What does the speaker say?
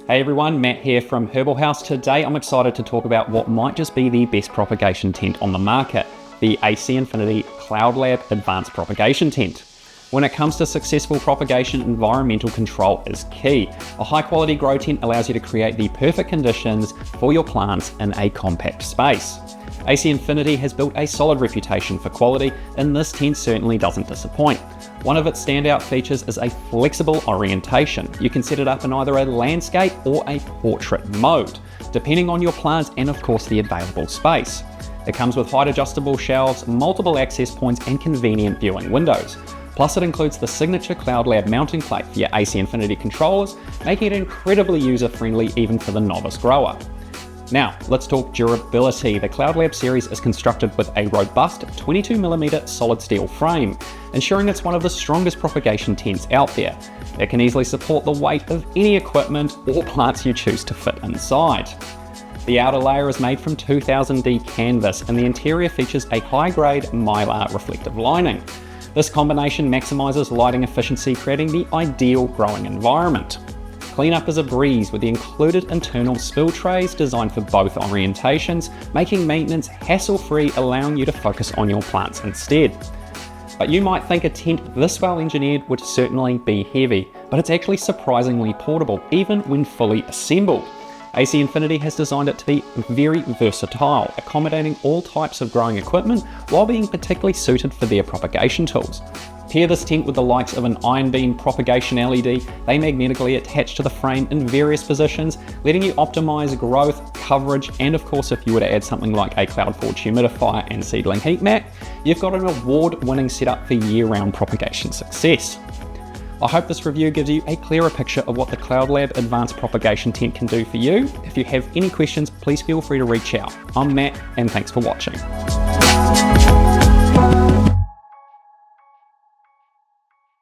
Hey everyone, Matt here from Herbal House. Today I'm excited to talk about what might just be the best propagation tent on the market, the AC INFINITY CLOUDLAB Advanced Propagation Tent. When it comes to successful propagation, environmental control is key. A high quality grow tent allows you to create the perfect conditions for your plants in a compact space. AC INFINITY has built a solid reputation for quality, and this tent certainly doesn't disappoint. One of its standout features is a flexible orientation. You can set it up in either a landscape or a portrait mode, depending on your plants and of course the available space. It comes with height adjustable shelves, multiple access points and convenient viewing windows. Plus it includes the signature CLOUDLAB mounting plate for your AC INFINITY controllers, making it incredibly user-friendly even for the novice grower. Now, let's talk durability. The CLOUDLAB series is constructed with a robust 22mm solid steel frame, ensuring it's one of the strongest propagation tents out there. It can easily support the weight of any equipment or plants you choose to fit inside. The outer layer is made from 2000D canvas, and the interior features a high-grade mylar reflective lining. This combination maximizes lighting efficiency, creating the ideal growing environment. Cleanup is a breeze with the included internal spill trays designed for both orientations, making maintenance hassle-free, allowing you to focus on your plants instead. But you might think a tent this well engineered would certainly be heavy, but it's actually surprisingly portable, even when fully assembled. AC INFINITY has designed it to be very versatile, accommodating all types of growing equipment while being particularly suited for their propagation tools. Pair this tent with the likes of an iron beam propagation LED. They magnetically attach to the frame in various positions, letting you optimize growth, coverage, and of course if you were to add something like a CloudForge humidifier and seedling heat mat, you've got an award-winning setup for year-round propagation success. I hope this review gives you a clearer picture of what the CLOUDLAB Advanced Propagation Tent can do for you. If you have any questions, please feel free to reach out. I'm Matt, and thanks for watching.